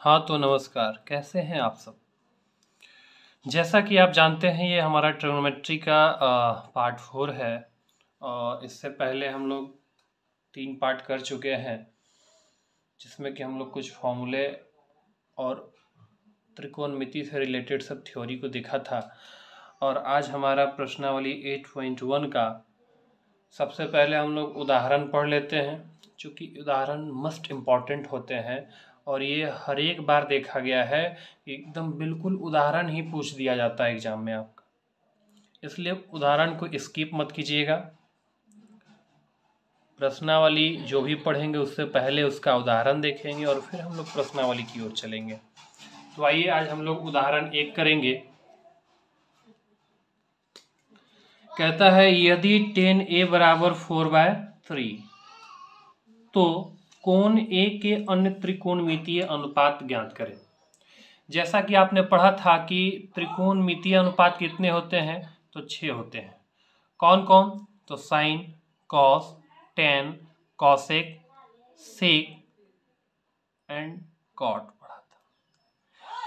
हाँ तो नमस्कार, कैसे हैं आप सब। जैसा कि आप जानते हैं ये हमारा ट्रिग्नोमेट्री का पार्ट 4 है। और इससे पहले हम लोग 3 पार्ट कर चुके हैं, जिसमें कि हम लोग कुछ फॉर्मूले और त्रिकोणमिति से रिलेटेड सब थ्योरी को देखा था। और आज हमारा प्रश्नावली 8.1 का सबसे पहले हम लोग उदाहरण पढ़ लेते हैं, चूँकि उदाहरण मस्ट इम्पॉर्टेंट होते हैं और ये हर एक बार देखा गया है, एकदम बिल्कुल उदाहरण ही पूछ दिया जाता है एग्जाम में आपका, इसलिए उदाहरण को स्किप मत कीजिएगा। प्रश्नावली जो भी पढ़ेंगे उससे पहले उसका उदाहरण देखेंगे और फिर हम लोग प्रश्नावली की ओर चलेंगे। तो आइए आज हम लोग उदाहरण 1 करेंगे। कहता है यदि tan A बराबर 4/3 तो कोण A के अन्य त्रिकोणमितीय अनुपात ज्ञात करें। जैसा कि आपने पढ़ा था कि त्रिकोणमितीय अनुपात कितने होते हैं, तो 6 होते हैं। कौन कौन, तो sine, cos, tan, cosec, sec and cot पढ़ा था।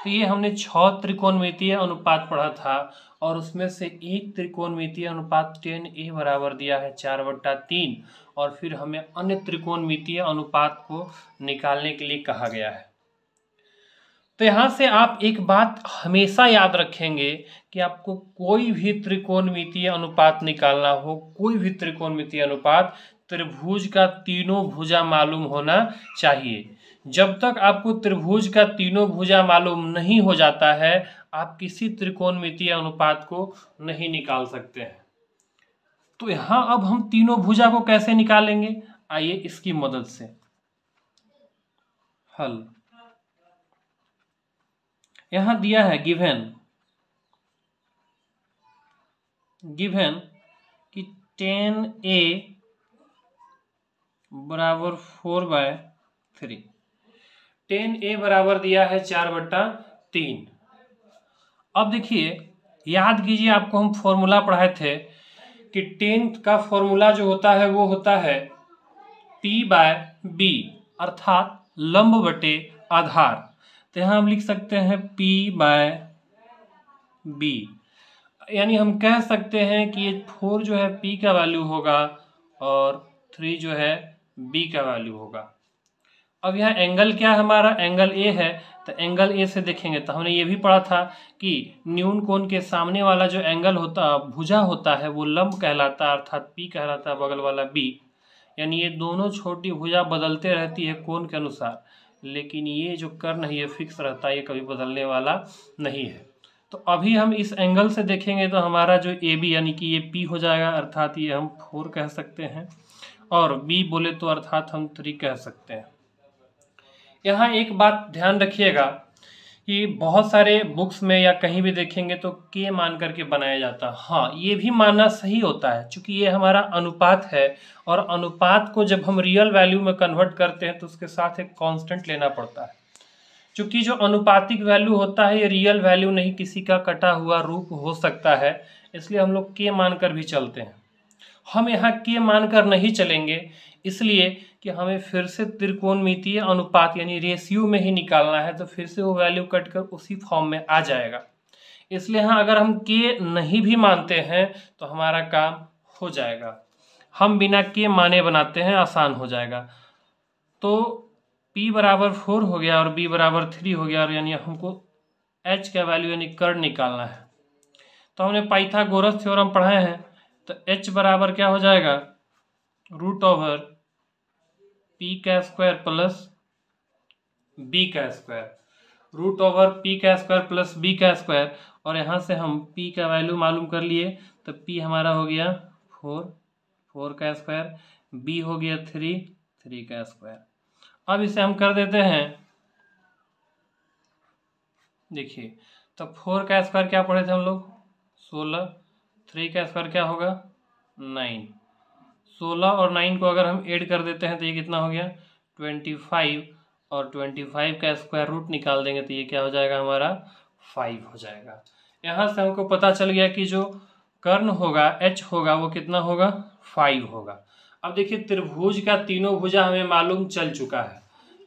तो ये हमने 6 त्रिकोणमितीय अनुपात पढ़ा था और उसमें से एक त्रिकोणमितीय अनुपात tan A बराबर दिया है 4/3 और फिर हमें अन्य त्रिकोणमितीय अनुपात को निकालने के लिए कहा गया है। तो यहाँ से आप एक बात हमेशा याद रखेंगे कि आपको कोई भी त्रिकोणमितीय अनुपात निकालना हो, कोई भी त्रिकोणमितीय अनुपात, त्रिभुज का तीनों भुजा मालूम होना चाहिए। जब तक आपको त्रिभुज का तीनों भुजा मालूम नहीं हो जाता है, आप किसी त्रिकोणमितीय अनुपात को नहीं निकाल सकते हैं। तो यहाँ अब हम तीनों भुजा को कैसे निकालेंगे, आइए इसकी मदद से हल। यहां दिया है गिवन कि tan A बराबर 4/3, tan A बराबर दिया है 4/3। अब देखिए, याद कीजिए, आपको हम फॉर्मूला पढ़ाए थे कि tan का फॉर्मूला जो होता है वो होता है P/B, अर्थात लंब बटे आधार। तो यहाँ हम लिख सकते हैं P/B, यानी हम कह सकते हैं कि ये 4 जो है P का वैल्यू होगा और 3 जो है B का वैल्यू होगा। अब यहाँ एंगल क्या है, हमारा एंगल A है, तो एंगल A से देखेंगे तो हमने ये भी पढ़ा था कि न्यून कोण के सामने वाला जो एंगल होता, भुजा होता है, वो लंब कहलाता है, अर्थात P कहलाता है, बगल वाला B। यानी ये दोनों छोटी भुजा बदलते रहती है कोण के अनुसार, लेकिन ये जो कर्ण है ये फिक्स रहता है, ये कभी बदलने वाला नहीं है। तो अभी हम इस एंगल से देखेंगे तो हमारा जो AB यानी कि ये P हो जाएगा, अर्थात ये हम 4 कह सकते हैं, और B बोले तो अर्थात हम 3 कह सकते हैं। यहाँ एक बात ध्यान रखिएगा कि बहुत सारे बुक्स में या कहीं भी देखेंगे तो K मान करके बनाया जाता है। हाँ, ये भी मानना सही होता है, क्योंकि ये हमारा अनुपात है और अनुपात को जब हम रियल वैल्यू में कन्वर्ट करते हैं तो उसके साथ एक कांस्टेंट लेना पड़ता है। क्योंकि जो अनुपातिक वैल्यू होता है ये रियल वैल्यू नहीं, किसी का कटा हुआ रूप हो सकता है, इसलिए हम लोग K मानकर भी चलते हैं। हम यहाँ K मानकर नहीं चलेंगे, इसलिए कि हमें फिर से त्रिकोणमितीय अनुपात यानी रेशियो में ही निकालना है, तो फिर से वो वैल्यू कट कर उसी फॉर्म में आ जाएगा। इसलिए हाँ, अगर हम K नहीं भी मानते हैं तो हमारा काम हो जाएगा। हम बिना K माने बनाते हैं, आसान हो जाएगा। तो P बराबर 4 हो गया और B बराबर 3 हो गया, और यानी हमको H का वैल्यू यानी कर्ण निकालना है। तो हमने पाइथागोरस थ्योरम पढ़ाए हैं, तो H बराबर क्या हो जाएगा, √/P² प्लस B का स्क्वायर, √/P² प्लस B का स्क्वायर। और यहाँ से हम P का वैल्यू मालूम कर लिए, तो P हमारा हो गया 4 का स्क्वायर, B हो गया 3 का स्क्वायर। अब इसे हम कर देते हैं, देखिए, तो 4 का स्क्वायर क्या पढ़े थे हम लोग, 16, 3 का स्क्वायर क्या होगा 9, 16 और 9 को अगर हम ऐड कर देते हैं तो ये कितना हो गया 25, और 25 का स्क्वायर रूट निकाल देंगे तो ये क्या हो जाएगा हमारा 5 हो जाएगा। यहाँ से हमको पता चल गया कि जो कर्ण होगा H होगा वो कितना होगा 5 होगा। अब देखिए, त्रिभुज का तीनों भुजा हमें मालूम चल चुका है,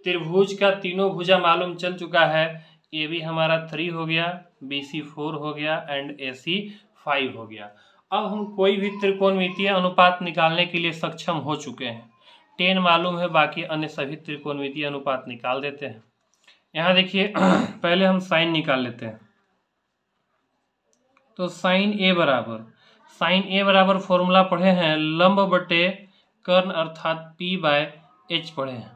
त्रिभुज का तीनों भुजा मालूम चल चुका है। ए बी हमारा 3 हो गया, बी सी 4 हो गया एंड ए सी 5 हो गया। अब हम कोई भी त्रिकोणमितीय अनुपात निकालने के लिए सक्षम हो चुके हैं। 10 मालूम है, बाकी अन्य सभी त्रिकोणमितीय अनुपात निकाल देते हैं। यहाँ देखिए पहले हम साइन निकाल लेते हैं। तो साइन ए बराबर फॉर्मूला पढ़े हैं लंब बटे कर्ण अर्थात P बाय H पढ़े हैं।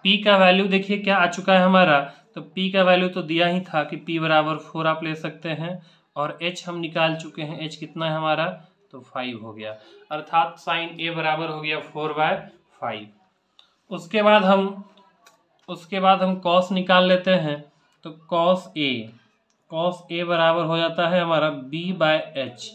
P का वैल्यू देखिए क्या आ चुका है हमारा, तो P का वैल्यू तो दिया ही था कि P बराबर 4 आप ले सकते हैं और H हम निकाल चुके हैं। H कितना है हमारा, तो 5 हो गया, अर्थात साइन A बराबर हो गया 4/5। उसके बाद हम कॉस निकाल लेते हैं। तो कॉस ए बराबर हो जाता है हमारा B/H।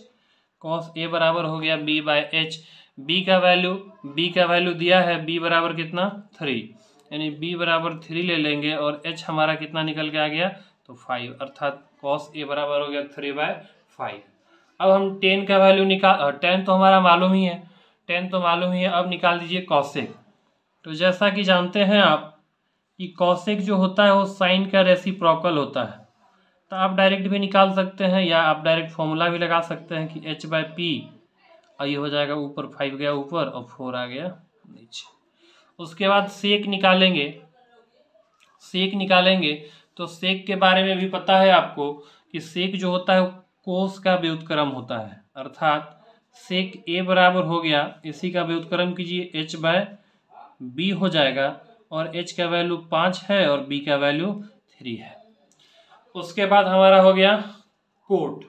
कॉस ए बराबर हो गया B/H। B का वैल्यू दिया है, B बराबर कितना 3, यानी B बराबर 3 ले लेंगे और H हमारा कितना निकल के आ गया, तो 5, अर्थात कॉस ए बराबर हो गया 3/5। अब हम 10 का वैल्यू 10 तो हमारा मालूम ही है, अब निकाल दीजिए कॉसेक। तो जैसा कि जानते हैं आप कि कॉसेक जो होता है वो साइन का रेसिप्रोकल होता है, तो आप डायरेक्ट भी निकाल सकते हैं या आप डायरेक्ट फॉर्मूला भी लगा सकते हैं कि H/P, और ये हो जाएगा ऊपर 5 गया ऊपर और 4 आ गया नीचे। उसके बाद सेक निकालेंगे। तो सेक के बारे में भी पता है आपको कि सेक जो होता है कोस का व्युत्क्रम होता है, अर्थात सेक ए बराबर हो गया, इसी का व्युत्क्रम कीजिए H/B हो जाएगा और H का वैल्यू 5 है और B का वैल्यू 3 है। उसके बाद हमारा हो गया कोट,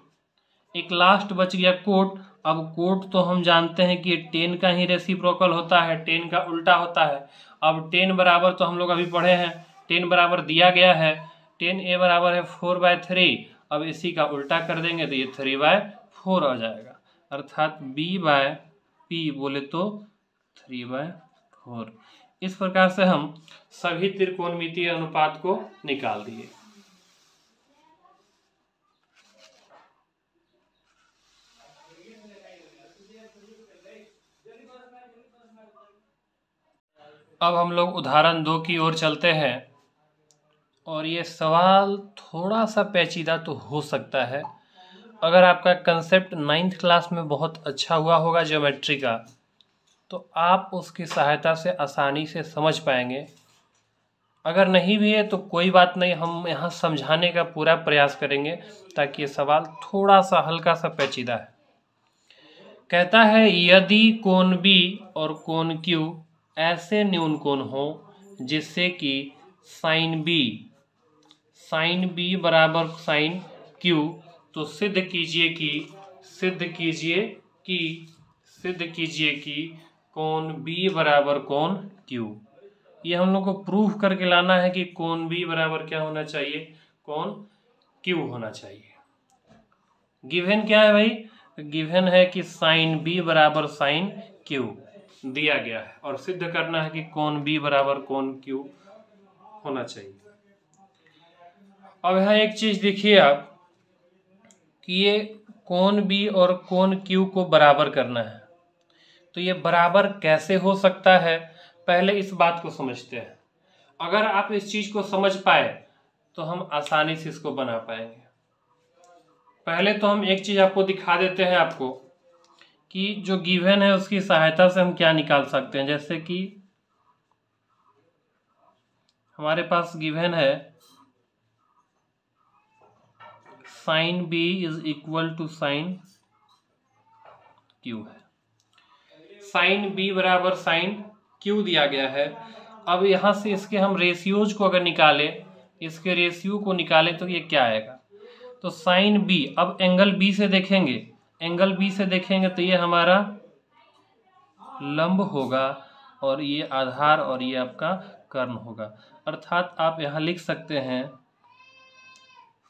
एक लास्ट बच गया कोट। अब कोट तो हम जानते हैं कि 10 का ही रेसिप्रोकल होता है, 10 का उल्टा होता है। अब 10 बराबर तो हम लोग अभी पढ़े हैं, 10 बराबर दिया गया है, 10A बराबर है 4/3। अब इसी का उल्टा कर देंगे तो ये 3/4 आ जाएगा, अर्थात B/P बोले तो 3/4। इस प्रकार से हम सभी त्रिकोणमितीय अनुपात को निकाल दिए। अब हम लोग उदाहरण 2 की ओर चलते हैं और ये सवाल थोड़ा सा पेचीदा तो हो सकता है। अगर आपका कंसेप्ट 9th क्लास में बहुत अच्छा हुआ होगा ज्योमेट्री का, तो आप उसकी सहायता से आसानी से समझ पाएंगे। अगर नहीं भी है तो कोई बात नहीं, हम यहाँ समझाने का पूरा प्रयास करेंगे ताकि ये सवाल थोड़ा सा हल्का सा पेचीदा है। कहता है यदि कोण B और कोण Q ऐसे न्यून कोण हो जिससे कि साइन B बराबर साइन Q, तो सिद्ध कीजिए कि कोण B बराबर कोण Q। ये हम लोग को प्रूफ करके लाना है कि कोण B बराबर क्या होना चाहिए, कोण Q होना चाहिए। गिवन क्या है भाई, गिवन है कि साइन B बराबर साइन Q दिया गया है और सिद्ध करना है कि कोण B बराबर कोण Q होना चाहिए। अब यहाँ एक चीज देखिए आप कि ये कोण B और कोण Q को बराबर करना है, तो ये बराबर कैसे हो सकता है, पहले इस बात को समझते हैं। अगर आप इस चीज को समझ पाए तो हम आसानी से इसको बना पाएंगे। पहले तो हम एक चीज आपको दिखा देते हैं आपको कि जो गिवन है उसकी सहायता से हम क्या निकाल सकते हैं। जैसे कि हमारे पास गिवन है sine B is equal to sine Q है, साइन B बराबर साइन Q दिया गया है। अब यहाँ से इसके हम रेशियोज को अगर निकालें, इसके रेशियो को निकालें तो ये क्या आएगा, तो साइन B, अब एंगल B से देखेंगे तो ये हमारा लंब होगा और ये आधार और ये आपका कर्ण होगा, अर्थात आप यहाँ लिख सकते हैं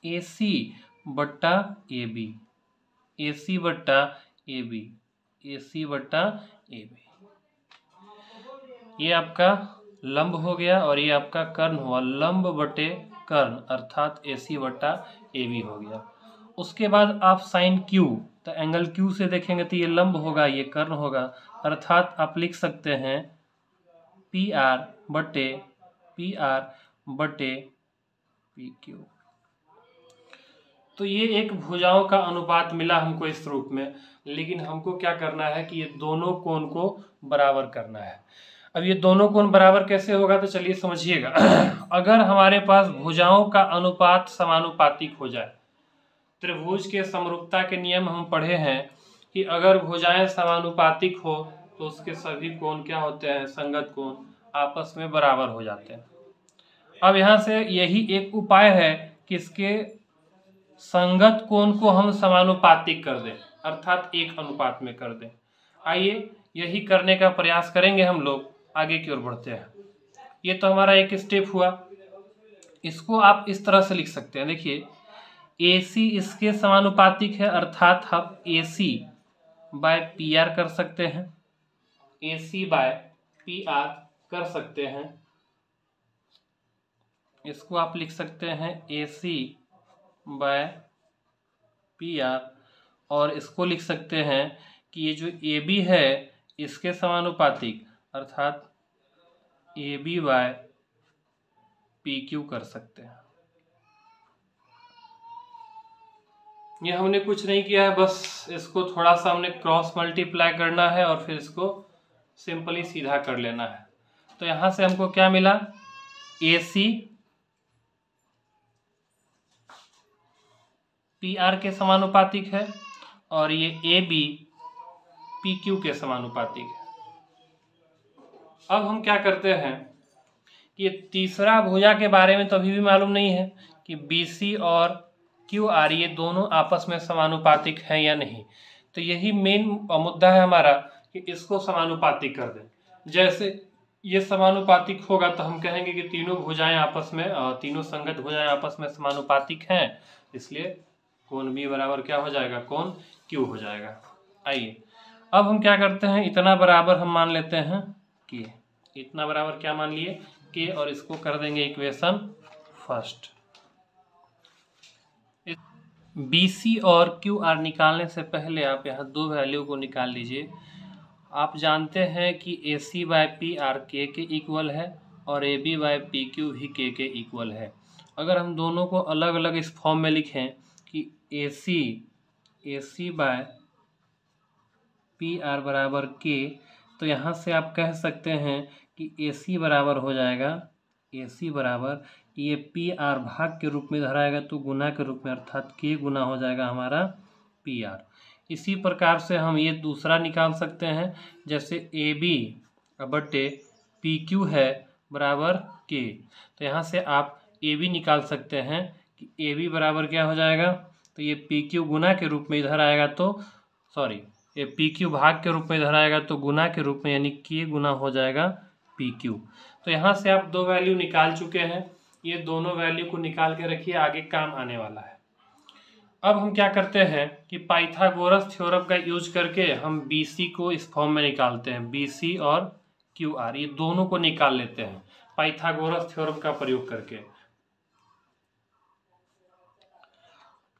AC बट्टा AB। ये आपका लंब हो गया और ये आपका कर्ण हुआ, लंब बटे कर्ण अर्थात AC बट्टा AB हो गया। उसके बाद आप साइन Q, तो एंगल Q से देखेंगे तो ये लंब होगा, ये कर्ण होगा, अर्थात आप लिख सकते हैं PR बटे पी आर बटे पी क्यू। तो ये एक भुजाओं का अनुपात मिला हमको इस रूप में, लेकिन हमको क्या करना है कि ये दोनों कोण को बराबर करना है। अब ये दोनों कोण बराबर कैसे होगा, तो चलिए समझिएगा। अगर हमारे पास भुजाओं का अनुपात समानुपातिक हो जाए, त्रिभुज के समरूपता के नियम हम पढ़े हैं कि अगर भुजाएं समानुपातिक हो तो उसके सभी कोण क्या होते हैं, संगत कोण आपस में बराबर हो जाते हैं। अब यहाँ से यही एक उपाय है कि इसके संगत कोण को हम समानुपातिक कर दें, अर्थात एक अनुपात में कर दें। आइए यही करने का प्रयास करेंगे हम लोग, आगे की ओर बढ़ते हैं। ये तो हमारा एक स्टेप हुआ। इसको आप इस तरह से लिख सकते हैं, देखिए AC इसके समानुपातिक है, अर्थात हम AC बाय PR कर सकते हैं, AC बाय PR कर सकते हैं। इसको आप लिख सकते हैं AC बाय PR, और इसको लिख सकते हैं कि ये जो AB है इसके समानुपातिक, अर्थात AB बाय PQ कर सकते हैं। ये हमने कुछ नहीं किया है, बस इसको थोड़ा सा हमने क्रॉस मल्टीप्लाई करना है और फिर इसको सिंपली सीधा कर लेना है। तो यहाँ से हमको क्या मिला, AC PR के समानुपातिक है और ये AB PQ के समानुपातिक है। अब हम क्या करते हैं कि तीसरा भुजा के बारे में तो अभी भी मालूम नहीं है कि BC और QR ये दोनों आपस में समानुपातिक हैं या नहीं। तो यही मेन मुद्दा है हमारा कि इसको समानुपातिक कर दें। जैसे ये समानुपातिक होगा तो हम कहेंगे कि तीनों भुजाएं आपस में, तीनों संगत भुजाएं आपस में समानुपातिक हैं, इसलिए कोण B बराबर क्या हो जाएगा, कोण Q हो जाएगा। आइए अब हम क्या करते हैं, इतना बराबर हम मान लेते हैं कि इतना बराबर क्या मान लिए के, और इसको कर देंगे इक्वेशन फर्स्ट। BC और QR निकालने से पहले आप यहाँ दो वैल्यू को निकाल लीजिए। आप जानते हैं कि AC बाय PR K के इक्वल है और AB बाय PQ भी K के इक्वल है। अगर हम दोनों को अलग अलग इस फॉर्म में लिखें कि AC बाय PR बराबर K, तो यहाँ से आप कह सकते हैं कि AC बराबर हो जाएगा, AC बराबर ये PR भाग के रूप में इधर आएगा तो गुना के रूप में, अर्थात K गुना हो जाएगा हमारा PR। इसी प्रकार से हम ये दूसरा निकाल सकते हैं, जैसे AB बटे PQ है बराबर K, तो यहाँ से आप AB निकाल सकते हैं कि AB बराबर क्या हो जाएगा, तो ये PQ गुना के रूप में इधर आएगा तो ये PQ भाग के रूप में इधर आएगा तो गुना के रूप में, यानी K गुना हो जाएगा PQ। तो यहाँ से आप दो वैल्यू निकाल चुके हैं, ये दोनों वैल्यू को निकाल के रखिए, आगे काम आने वाला है। अब हम क्या करते हैं कि पाइथागोरस थ्योरम का यूज करके हम BC को इस फॉर्म में निकालते हैं, BC और QR ये दोनों को निकाल लेते हैं पाइथागोरस थ्योरम का प्रयोग करके।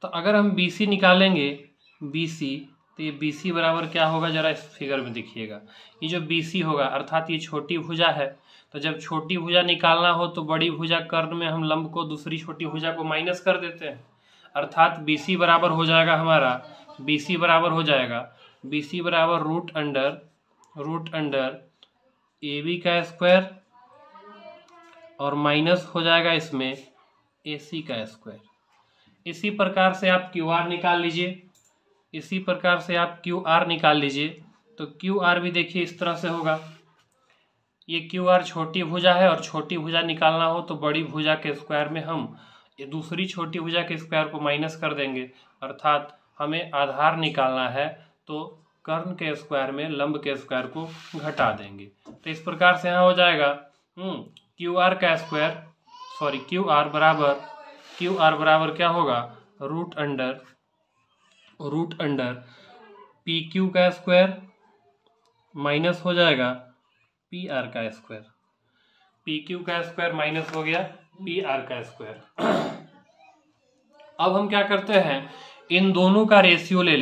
तो अगर हम BC निकालेंगे, BC, तो ये BC बराबर क्या होगा, जरा इस फिगर में देखिएगा। ये जो BC होगा, अर्थात ये छोटी भुजा है, तो जब छोटी भुजा निकालना हो तो बड़ी भुजा कर्ण में हम लंब को दूसरी छोटी भुजा को माइनस कर देते हैं, अर्थात BC बराबर हो जाएगा हमारा, BC बराबर हो जाएगा, BC बराबर रूट अंडर AB का स्क्वायर और माइनस हो जाएगा इसमें AC का स्क्वायर। इसी प्रकार से आप QR निकाल लीजिए, इसी प्रकार से आप QR निकाल लीजिए। तो QR भी देखिए इस तरह से होगा, ये QR छोटी भुजा है और छोटी भुजा निकालना हो तो बड़ी भुजा के स्क्वायर में हम ये दूसरी छोटी भुजा के स्क्वायर को माइनस कर देंगे, अर्थात हमें आधार निकालना है तो कर्ण के स्क्वायर में लंब के स्क्वायर को घटा देंगे। तो इस प्रकार से यहाँ हो जाएगा QR का स्क्वायर, QR बराबर क्या होगा, रूट अंडर PQ का स्क्वायर माइनस हो जाएगा PR का स्क्वायर, PQ का स्क्वायर माइनस हो गया PR का स्क्वायर। अब हम क्या करते हैं, इन दोनों का रेशियो ले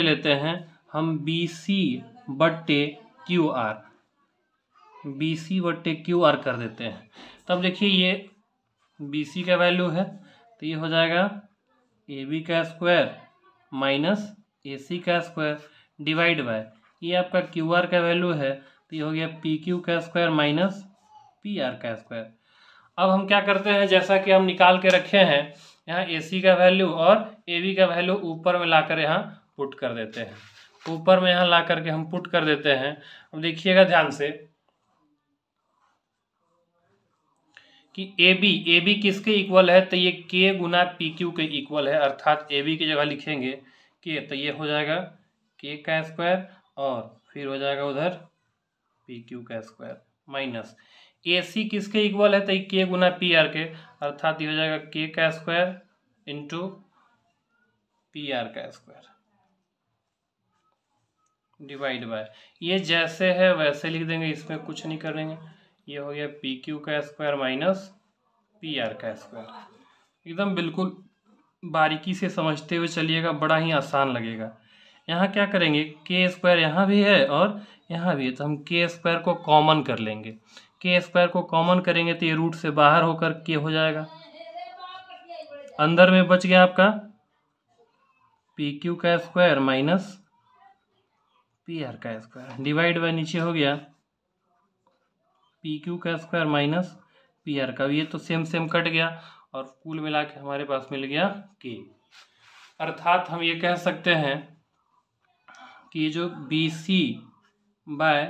लेते हैं, हम BC बट्टे QR, बी सी बट्टे क्यू आर कर देते हैं। तब देखिए ये बी सी का वैल्यू है तो ये हो जाएगा ए बी का स्क्वायर माइनस ए सी का स्क्वायर डिवाइड बाय ये आपका क्यू आर का वैल्यू है तो ये हो गया पी क्यू का स्क्वायर माइनस पी आर का स्क्वायर। अब हम क्या करते हैं, जैसा कि हम निकाल के रखे हैं यहाँ ए सी का वैल्यू और ए बी का वैल्यू ऊपर में लाकर यहाँ पुट कर देते हैं, ऊपर में यहाँ ला करके हम पुट कर देते हैं। अब देखिएगा ध्यान से कि ए बी किसके इक्वल है, तो ये के गुना पी क्यू के इक्वल है, अर्थात ए बी की जगह लिखेंगे के तो ये हो जाएगा के का स्क्वायर और फिर हो जाएगा उधर पी क्यू का स्क्वायर माइनस ए सी किसके इक्वल है, तो ये के गुना पी आर के, अर्थात ये हो जाएगा के का स्क्वायर इंटू पी आर का स्क्वायर डिवाइड बाय ये जैसे है वैसे लिख देंगे, इसमें कुछ नहीं करेंगे। ये हो गया पी क्यू का स्क्वायर माइनस पी आर का स्क्वायर। एकदम बिल्कुल बारीकी से समझते हुए चलिएगा, बड़ा ही आसान लगेगा। यहाँ क्या करेंगे, के स्क्वायर यहाँ भी है और यहाँ भी है, तो हम के स्क्वायर को कॉमन कर लेंगे। के स्क्वायर को कॉमन करेंगे तो ये रूट से बाहर होकर के हो जाएगा, अंदर में बच गया आपका पी क्यू का स्क्वायर माइनस पी आर का स्क्वायर डिवाइड बाय नीचे हो गया पी क्यू का स्क्वायर माइनस पी आर का। ये तो सेम सेम कट गया और कुल मिला के हमारे पास मिल गया के। अर्थात हम ये कह सकते हैं कि ये जो B C by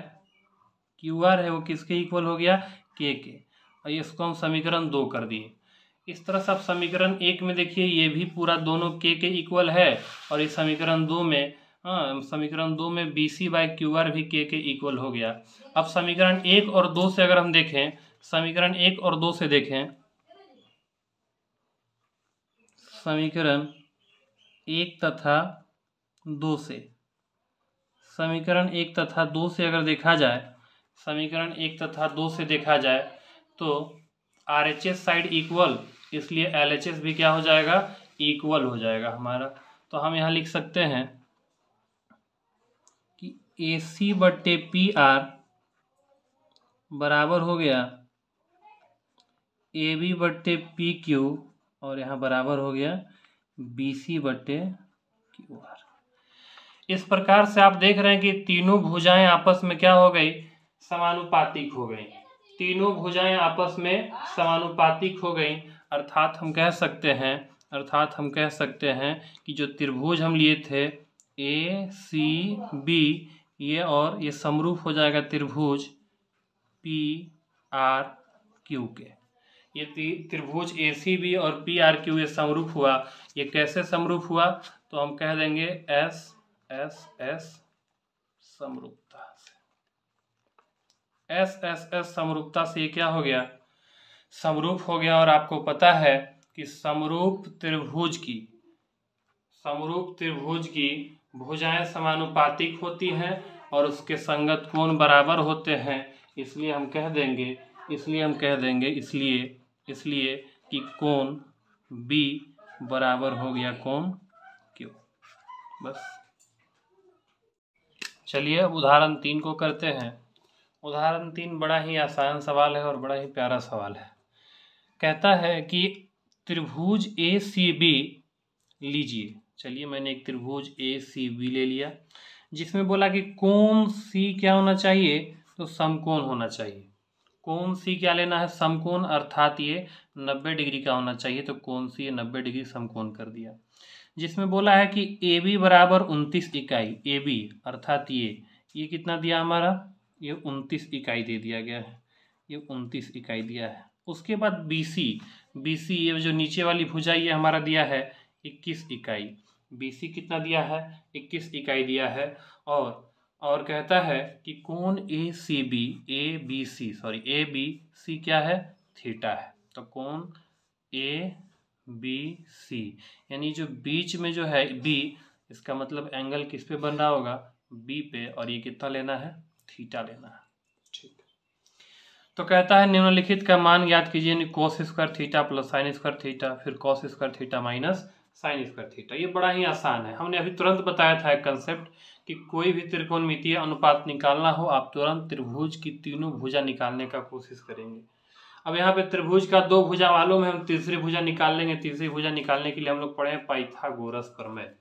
Q R है वो किसके इक्वल हो गया, के। और इसको हम समीकरण 2 कर दिए। इस तरह से आप समीकरण 1 में देखिए ये भी पूरा दोनों के इक्वल है और इस समीकरण 2 में समीकरण 2 में B C by Q R भी के इक्वल हो गया। अब समीकरण 1 और 2 से अगर हम देखें, समीकरण 1 और 2 से देखें, समीकरण 1 तथा 2 से, समीकरण 1 तथा 2 से अगर देखा जाए, समीकरण 1 तथा 2 से देखा जाए तो R H S side equal, इसलिए एल एच एस भी क्या हो जाएगा, इक्वल हो जाएगा हमारा। तो हम यहाँ लिख सकते हैं कि ए सी बट्टे पी आर बराबर हो गया ए बी बट्टे पी क्यू और यहाँ बराबर हो गया बी सी बट्टे क्यू आर। इस प्रकार से आप देख रहे हैं कि तीनों भुजाएं आपस में क्या हो गई, समानुपातिक हो गई। तीनों भुजाएं आपस में समानुपातिक हो गई, अर्थात हम कह सकते हैं कि जो त्रिभुज हम लिए थे ए सी बी ये और ये समरूप हो जाएगा त्रिभुज पी आर क्यू के। ये त्रिभुज ए सी बी और पी आर क्यू ये समरूप हुआ। ये कैसे समरूप हुआ, तो हम कह देंगे एस एस एस समरूपता से। एस एस एस समरूपता से ये क्या हो गया, समरूप हो गया। और आपको पता है कि समरूप त्रिभुज की भुजाएं समानुपातिक होती हैं और उसके संगत कोण बराबर होते हैं, इसलिए हम कह देंगे इसलिए कि कोण B बराबर हो गया कोण Q। बस चलिए अब उदाहरण 3 को करते हैं। उदाहरण 3 बड़ा ही आसान सवाल है और बड़ा ही प्यारा सवाल है। कहता है कि त्रिभुज ए सी बी लीजिए। चलिए मैंने एक त्रिभुज ए सी बी ले लिया जिसमें बोला कि कोण सी क्या होना चाहिए, तो समकोण होना चाहिए। कोण सी क्या लेना है, समकोण, अर्थात ये 90 डिग्री का होना चाहिए, तो कोण सी 90 डिग्री समकोण कर दिया। जिसमें बोला है कि ए बी बराबर 29 इकाई, ए बी अर्थात ये कितना दिया हमारा, ये 29 इकाई दे दिया गया है, ये 29 इकाई दिया है। उसके बाद बी सी ये जो नीचे वाली भुजा ये हमारा दिया है 21 इकाई। बी सी कितना दिया है, 21 इकाई दिया है। और कहता है कि कोण ए बी सी क्या है, थीटा है। तो कोण ए बी सी यानी जो बीच में जो है बी, इसका मतलब एंगल किस पे बन रहा होगा, बी पे, और ये कितना लेना है, थीटा लेना है। ठीक, तो कहता है निम्नलिखित का मान ज्ञात कीजिए, cos square theta plus sine square theta, फिर cos square theta minus sine square theta. ये बड़ा ही आसान है, हमने अभी तुरंत बताया था एक कंसेप्ट कि कोई भी त्रिकोणमितीय अनुपात निकालना हो आप तुरंत त्रिभुज की तीनों भुजा निकालने का कोशिश करेंगे। अब यहाँ पे त्रिभुज का 2 भुजा मालूम है, हम तीसरी भुजा निकाल लेंगे। तीसरी भुजा निकालने के लिए हम लोग पढ़े हैं पाइथागोरस प्रमेय।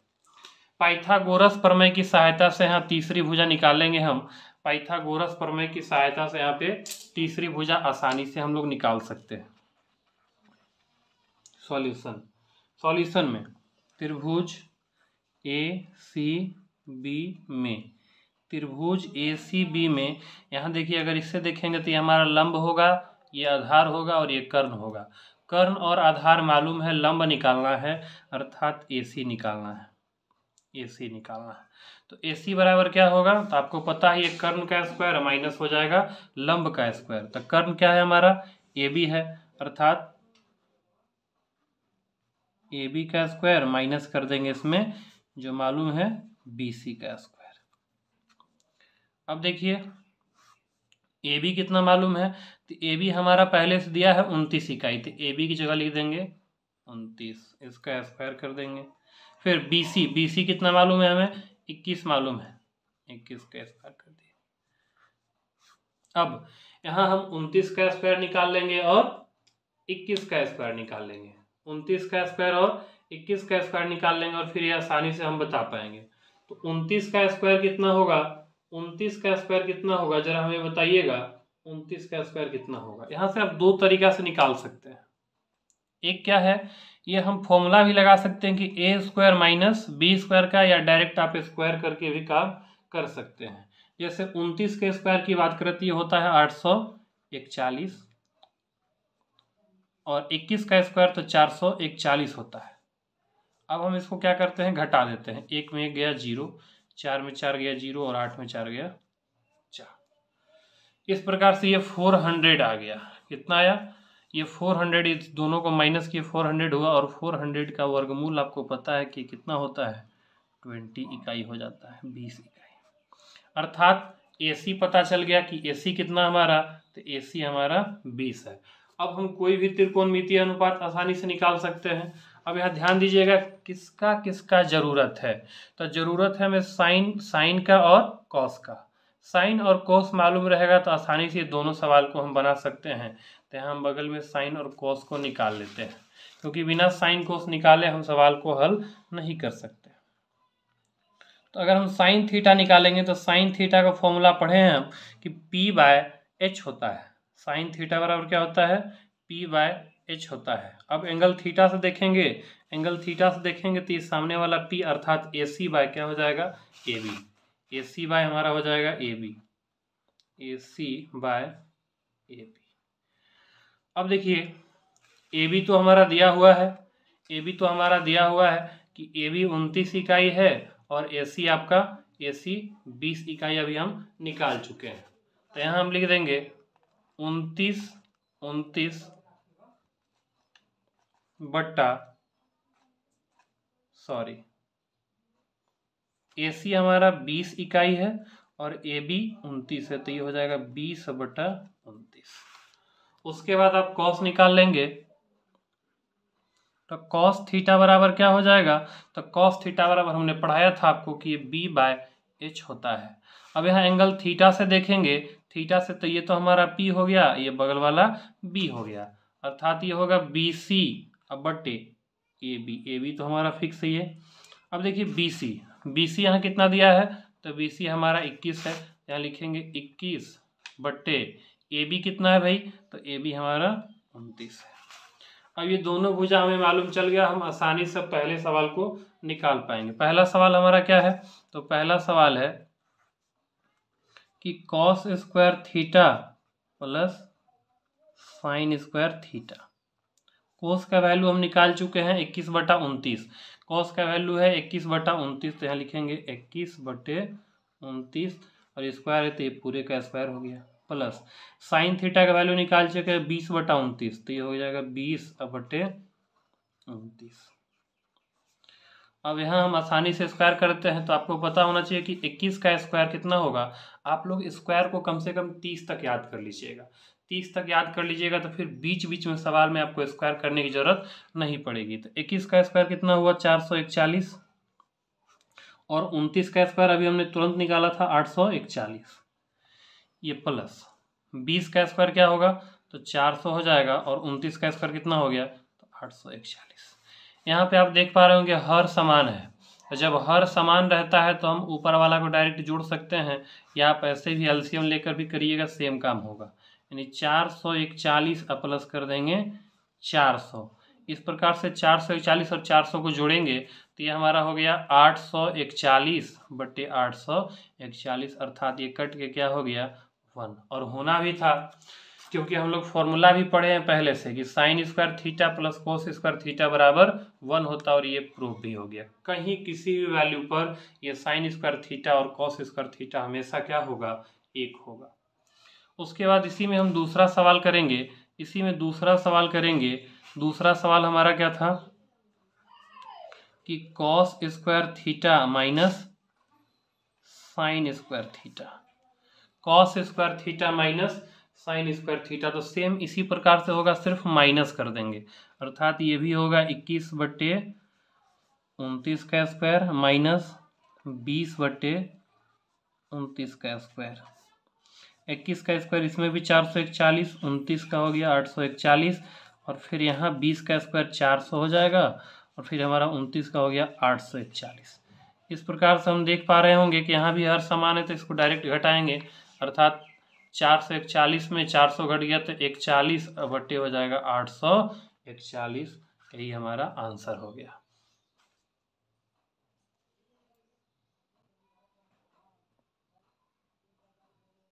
पाइथागोरस प्रमेय की सहायता से यहाँ तीसरी भुजा निकालेंगे हम। पाइथागोरस प्रमेय की सहायता से यहाँ पे तीसरी भुजा आसानी से हम लोग निकाल सकते हैं। सॉल्यूशन में त्रिभुज ACB में, त्रिभुज ACB में यहाँ देखिए, अगर इससे देखेंगे तो ये हमारा लंब होगा, ये आधार होगा और ये कर्ण होगा। कर्ण और आधार मालूम है, लंब निकालना है अर्थात AC निकालना है। तो AC बराबर क्या होगा, तो आपको पता है ये कर्ण का स्क्वायर माइनस हो जाएगा लंब का स्क्वायर। तो कर्ण क्या है हमारा AB है, अर्थात AB का स्क्वायर माइनस कर देंगे इसमें जो मालूम है BC का स्क्वायर। अब देखिए AB कितना मालूम है, तो AB हमारा पहले से दिया है 29 इकाई, तो AB की जगह लिख देंगे 29, इसका स्क्वायर कर देंगे। फिर BC कितना मालूम है हमें, 21 मालूम है, 21 का स्क्वायर कर दिए। अब यहाँ हम 29 का स्क्वायर निकाल लेंगे और 21 का स्क्वायर निकाल लेंगे। 29 का स्क्वायर और 21 का स्क्वायर निकाल लेंगे और फिर ये आसानी से हम बता पाएंगे। तो 29 का स्क्वायर कितना होगा, 29 का स्क्वायर कितना होगा जरा हमें बताइएगा। 29 का स्क्वायर कितना होगा, यहाँ से आप 2 तरीका से निकाल सकते हैं। एक क्या है, ये हम फॉर्मूला भी लगा सकते हैं कि A square minus B square का, या डायरेक्ट आप स्क्वायर करके भी काम कर सकते हैं। जैसे 29 के स्क्वायर की बात करती होता है 841 और 21 का स्क्वायर तो 441 होता है। अब हम इसको क्या करते हैं, घटा देते हैं। 1 में 1 गया 0, 4 में 4 गया 0 और 8 में 4 गया 4। इस प्रकार से ये 400 आ गया। कितना आया, ये 400, इस दोनों को माइनस किए 400 हुआ और 400 का वर्गमूल आपको पता है कि कितना होता है, 20 इकाई हो जाता है, 20 इकाई। अर्थात AC पता चल गया कि AC कितना हमारा, तो AC हमारा 20 है। अब हम कोई भी त्रिकोणमितीय अनुपात आसानी से निकाल सकते हैं। अब यहाँ ध्यान दीजिएगा किसका किसका जरूरत है, तो जरूरत है हमें साइन का और कॉस का। साइन और कॉस मालूम रहेगा तो आसानी से दोनों सवाल को हम बना सकते हैं। तो यहाँ हम बगल में साइन और कॉस को निकाल लेते हैं, क्योंकि बिना साइन कॉस निकाले हम सवाल को हल नहीं कर सकते। तो अगर हम साइन थीटा निकालेंगे तो साइन थीटा का फॉर्मूला पढ़े हैं हम कि P/H होता है। साइन थीटा बराबर क्या होता है, P/H होता है। अब एंगल थीटा से देखेंगे, तो ये सामने वाला P अर्थात AC बाय क्या हो जाएगा, AB। AC बाय हमारा हो जाएगा AB, AC बाय AB। अब देखिए AB तो हमारा दिया हुआ है कि AB 29 इकाई है और AC आपका 20 इकाई अभी हम निकाल चुके हैं। तो यहाँ हम लिख देंगे 29 बट्टा AC हमारा 20 इकाई है और AB 29 है, तो ये हो जाएगा 20/29। उसके बाद आप कॉस निकाल लेंगे, तो कॉस थीटा बराबर क्या हो जाएगा, तो कॉस थीटा बराबर हमने पढ़ाया था आपको कि ये B/H होता है। अब यहाँ एंगल थीटा से देखेंगे, थीटा से तो ये तो हमारा P हो गया, ये बगल वाला B हो गया, अर्थात ये होगा BC बटे AB तो हमारा फिक्स ही है। अब देखिए BC यहाँ कितना दिया है, तो BC हमारा 21 है, यहाँ लिखेंगे 21 बट्टे AB कितना है भाई, तो AB हमारा 29 है। अब ये दोनों भुजा हमें मालूम चल गया, हम आसानी से पहले सवाल को निकाल पाएंगे। पहला सवाल हमारा क्या है, तो पहला सवाल है कि cos square theta plus sine square theta. Cos का वैल्यू हम निकाल चुके हैं 21/29, कॉस का वैल्यू है 21/29, तो यहाँ लिखेंगे 21/29 और स्क्वायर है तो ये पूरे का स्क्वायर हो गया, प्लस साइन थीटा का वैल्यू निकाल चुके हैं 20/29, तो ये हो जाएगा 20/29। अब यहाँ हम आसानी से स्क्वायर करते हैं, तो आपको पता होना चाहिए कि 21 का स्क्वायर कितना होगा। आप लोग स्क्वायर को कम से कम 30 तक याद कर लीजिएगा, 30 तक याद कर लीजिएगा, तो फिर बीच बीच में सवाल में आपको स्क्वायर करने की जरूरत नहीं पड़ेगी। तो 21 का स्क्वायर कितना हुआ, 441, और 29 का स्क्वायर अभी हमने तुरंत निकाला था 841, ये प्लस 20 का स्क्वायर क्या होगा तो 400 हो जाएगा, और 29 का स्क्वायर कितना हो गया तो 841। यहाँ पे आप देख पा रहे होंगे हर समान है, तो जब हर समान रहता है तो हम ऊपर वाला को डायरेक्ट जोड़ सकते हैं, या आप ऐसे भी एलसीएम लेकर भी करिएगा, सेम काम होगा। यानी 441 प्लस कर देंगे 400, इस प्रकार से 441 और 400 को जोड़ेंगे तो ये हमारा हो गया 841 बटे 841, अर्थात ये कट के क्या हो गया 1। और होना भी था, क्योंकि हम लोग फॉर्मूला भी पढ़े हैं पहले से कि sign square theta plus cos square theta बराबर 1 होता है, और ये प्रूफ भी हो गया। कहीं किसी भी वैल्यू पर ये साइन स्क्वायर थीटा और कॉस स्क्वायर थीटा हमेशा क्या होगा 1 होगा। उसके बाद इसी में हम दूसरा सवाल करेंगे, दूसरा सवाल हमारा क्या था कि cos square theta minus sine square theta, cos square theta minus sine square theta, तो सेम इसी प्रकार से होगा, सिर्फ माइनस कर देंगे, अर्थात ये भी होगा 21 बटे 29 का स्क्वायर माइनस 20 बटे 29 का स्क्वायर। 21 का स्क्वायर इसमें भी 441, 29 का हो गया 841, और फिर यहाँ 20 का स्क्वायर 400 हो जाएगा, और फिर हमारा 29 का हो गया 841। इस प्रकार से हम देख पा रहे होंगे कि यहाँ भी हर समान है, तो इसको डायरेक्ट घटाएंगे, अर्थात 441 में 400 घट गया तो 41 बटे हो जाएगा 841, यही हमारा आंसर हो गया।